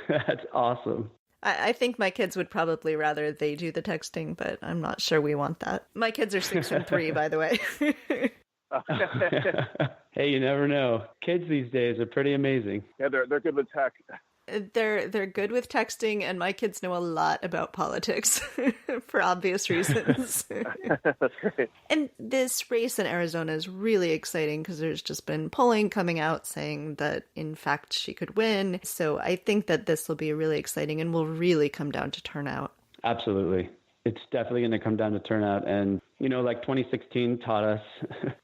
That's awesome. I think my kids would probably rather they do the texting, but I'm not sure we want that. My kids are 6 and 3, by the way. Hey, you never know. Kids these days are pretty amazing. Yeah, they're good with tech. They're good with texting, and my kids know a lot about politics for obvious reasons. That's great. And this race in Arizona is really exciting because there's just been polling coming out saying that, in fact, she could win. So I think that this will be really exciting and will really come down to turnout. Absolutely. It's definitely going to come down to turnout. And, like 2016 taught us,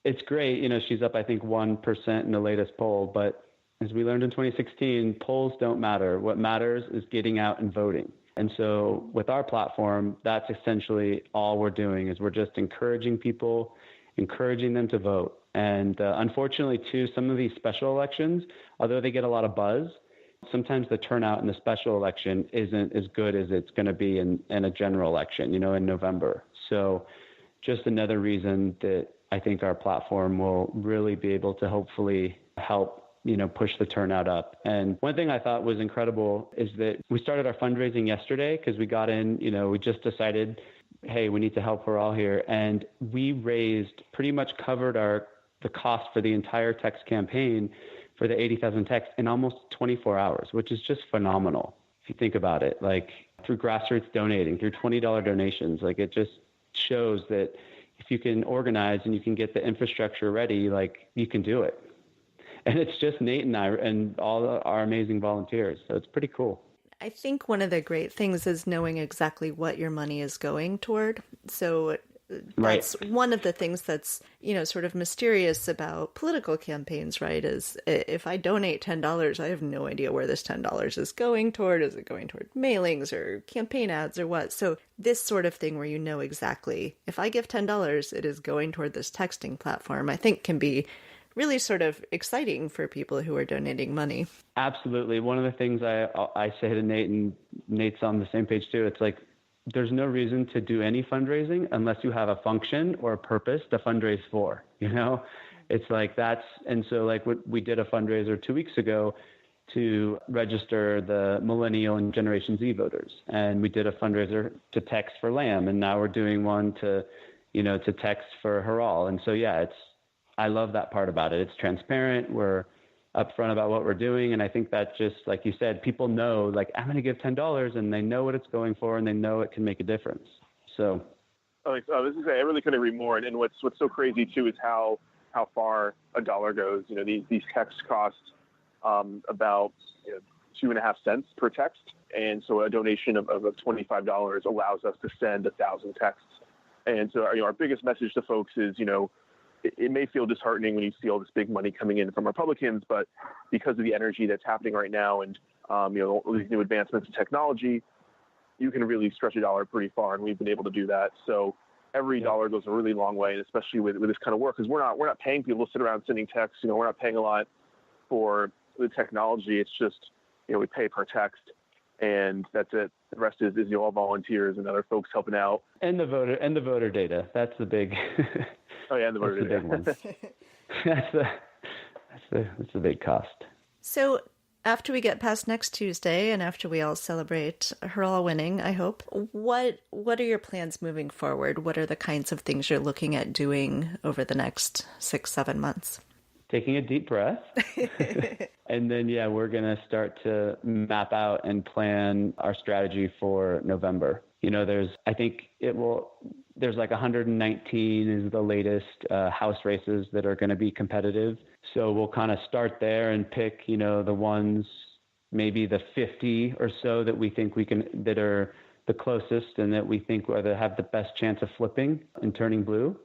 it's great. She's up, I think, 1% in the latest poll, but as we learned in 2016, polls don't matter. What matters is getting out and voting. And so with our platform, that's essentially all we're doing is we're just encouraging people, encouraging them to vote. And unfortunately, too, some of these special elections, although they get a lot of buzz, sometimes the turnout in the special election isn't as good as it's going to be in a general election, in November. So just another reason that I think our platform will really be able to hopefully help push the turnout up. And one thing I thought was incredible is that we started our fundraising yesterday because we got in, we just decided, hey, we need to help Hiral here. And we raised, pretty much covered the cost for the entire text campaign for the 80,000 texts in almost 24 hours, which is just phenomenal. If you think about it, like through grassroots donating, through $20 donations, like it just shows that if you can organize and you can get the infrastructure ready, like you can do it. And it's just Nate and I and all our amazing volunteers. So it's pretty cool. I think one of the great things is knowing exactly what your money is going toward. So that's right. One of the things that's, sort of mysterious about political campaigns, right? Is if I donate $10, I have no idea where this $10 is going toward. Is it going toward mailings or campaign ads or what? So this sort of thing where you know exactly if I give $10, it is going toward this texting platform, I think can be really sort of exciting for people who are donating money. Absolutely. One of the things I say to Nate, and Nate's on the same page too, it's like there's no reason to do any fundraising unless you have a function or a purpose to fundraise for, It's like that's, and so like we did a fundraiser 2 weeks ago to register the millennial and Generation Z voters. And we did a fundraiser to text for Lamb. And now we're doing one to text for Hiral. And so, yeah, I love that part about it. It's transparent. We're upfront about what we're doing. And I think that just, like you said, people know, like, I'm going to give $10 and they know what it's going for and they know it can make a difference. So. I really couldn't agree more. And what's so crazy too is how far a dollar goes. These texts cost about 2.5 cents per text. And so a donation of $25 allows us to send 1,000 texts. And so our biggest message to folks is, it may feel disheartening when you see all this big money coming in from Republicans, but because of the energy that's happening right now and, all these new advancements in technology, you can really stretch a dollar pretty far. And we've been able to do that. So every dollar goes a really long way, and especially with this kind of work, because we're not paying people to sit around sending texts. We're not paying a lot for the technology. It's just, we pay per text and that's it. The rest is all volunteers and other folks helping out. And the voter data. That's the big, oh yeah, the voter data. Big one. that's the big cost. So after we get past next Tuesday and after we all celebrate Hiral winning, I hope, what are your plans moving forward? What are the kinds of things you're looking at doing over the next 6-7 months? Taking a deep breath. And then, we're going to start to map out and plan our strategy for November. There's like 119 is the latest House races that are going to be competitive. So we'll kind of start there and pick, the ones, maybe the 50 or so that we think that are the closest and that we think have the best chance of flipping and turning blue.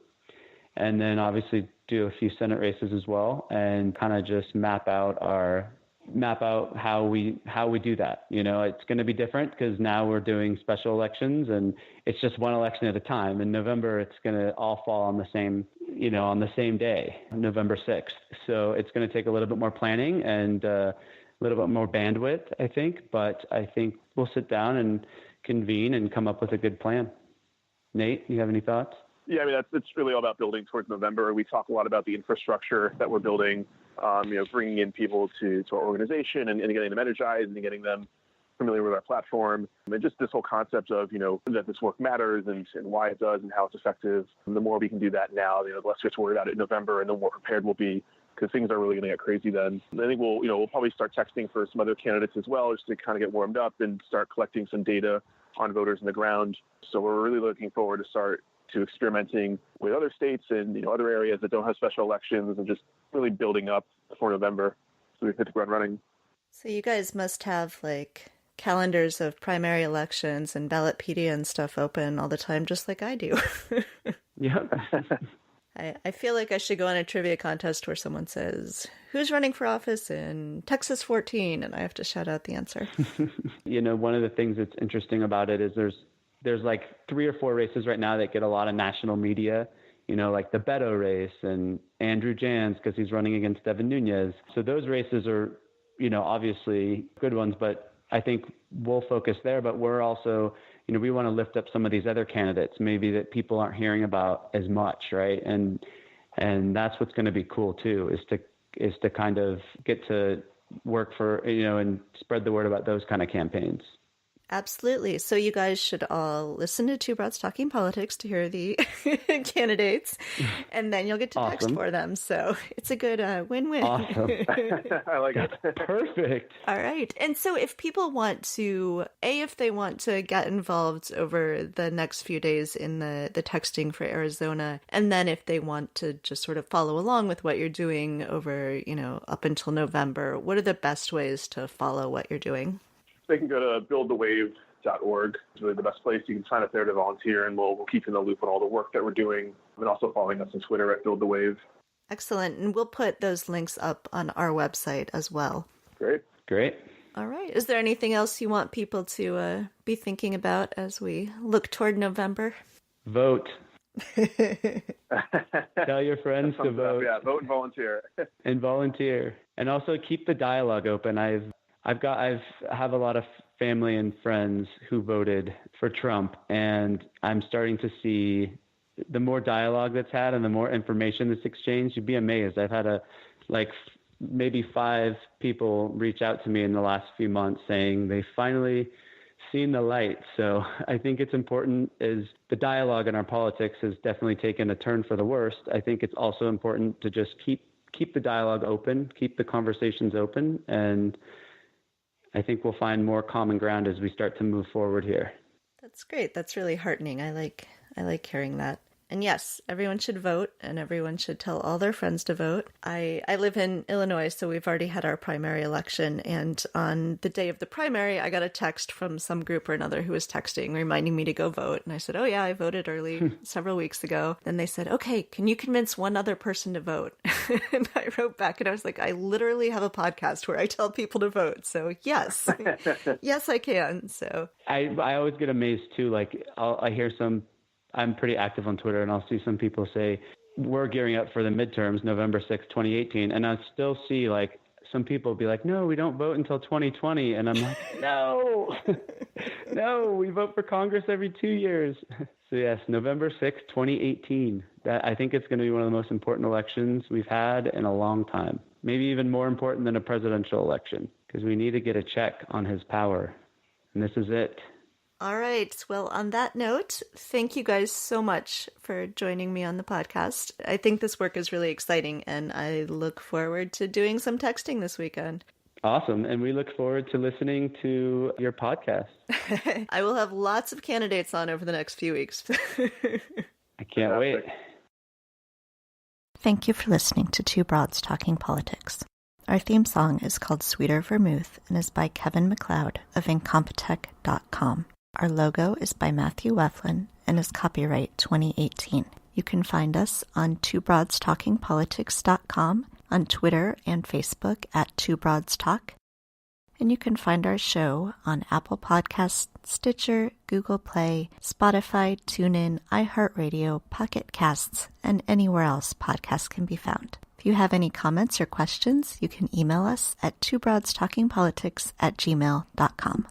And then obviously do a few Senate races as well and kind of just map out how we do that. It's going to be different because now we're doing special elections and it's just one election at a time. In November, it's going to all fall on the same day, November 6th. So it's going to take a little bit more planning and a little bit more bandwidth, I think. But I think we'll sit down and convene and come up with a good plan. Nate, you have any thoughts? Yeah, it's really all about building towards November. We talk a lot about the infrastructure that we're building bringing in people to our organization and getting them energized and getting them familiar with our platform. And just this whole concept of, that this work matters and why it does and how it's effective. And the more we can do that now, the less we have to worry about it in November, and the more prepared we'll be, because things are really going to get crazy then. And I think we'll probably start texting for some other candidates as well, just to kind of get warmed up and start collecting some data on voters on the ground. So we're really looking forward to start to experimenting with other states and other areas that don't have special elections, and just really building up for November so we hit the ground running. So you guys must have calendars of primary elections and Ballotpedia and stuff open all the time, just like I do. Yeah. I feel like I should go on a trivia contest where someone says, who's running for office in Texas 14? And I have to shout out the answer. One of the things that's interesting about it is there's 3 or 4 races right now that get a lot of national media, like the Beto race and Andrew Jans, because he's running against Devin Nunes. So those races are, obviously good ones, but I think we'll focus there. But we're also, we want to lift up some of these other candidates, maybe that people aren't hearing about as much, right? And that's what's going to be cool too, is to kind of get to work for, and spread the word about those kind of campaigns. Absolutely. So you guys should all listen to Two Broads Talking Politics to hear the candidates, and then you'll get to text for them. So it's a good win-win. Awesome. I like it. Perfect. All right. And so if people want to, if they want to get involved over the next few days in the texting for Arizona, and then if they want to just sort of follow along with what you're doing over, up until November, what are the best ways to follow what you're doing? They can go to buildthewave.org. It's really the best place. You can sign up there to volunteer, and we'll keep you in the loop on all the work that we're doing, and also following us on Twitter at buildthewave. Excellent. And we'll put those links up on our website as well. Great. All right. Is there anything else you want people to be thinking about as we look toward November? Vote. Tell your friends to vote. Yeah, vote and volunteer. And also keep the dialogue open. I have a lot of family and friends who voted for Trump, and I'm starting to see the more dialogue that's had and the more information that's exchanged, you'd be amazed. I've had maybe 5 people reach out to me in the last few months saying they finally seen the light. So I think it's important, as the dialogue in our politics has definitely taken a turn for the worst. I think it's also important to just keep the dialogue open, keep the conversations open, and I think we'll find more common ground as we start to move forward here. That's great. That's really heartening. I like hearing that. And yes, everyone should vote, and everyone should tell all their friends to vote. I live in Illinois, so we've already had our primary election. And on the day of the primary, I got a text from some group or another who was texting, reminding me to go vote. And I said, oh yeah, I voted early several weeks ago. Then they said, okay, can you convince one other person to vote? And I wrote back and I was like, I literally have a podcast where I tell people to vote. So yes, yes, I can. So I always get amazed too. I hear I'm pretty active on Twitter, and I'll see some people say, we're gearing up for the midterms, November 6th, 2018. And I still see some people be like, no, we don't vote until 2020. And I'm like, no, no, we vote for Congress every 2 years. So yes, November 6th, 2018. I think it's going to be one of the most important elections we've had in a long time. Maybe even more important than a presidential election, because we need to get a check on his power. And this is it. All right. Well, on that note, thank you guys so much for joining me on the podcast. I think this work is really exciting, and I look forward to doing some texting this weekend. Awesome. And we look forward to listening to your podcast. I will have lots of candidates on over the next few weeks. I can't wait. Thank you for listening to Two Broads Talking Politics. Our theme song is called Sweeter Vermouth and is by Kevin MacLeod of Incompetech.com. Our logo is by Matthew Weflin and is copyright 2018. You can find us on twobroadstalkingpolitics.com, on Twitter and Facebook at Two Broads Talk, and you can find our show on Apple Podcasts, Stitcher, Google Play, Spotify, TuneIn, iHeartRadio, Pocket Casts, and anywhere else podcasts can be found. If you have any comments or questions, you can email us at twobroadstalkingpolitics@gmail.com.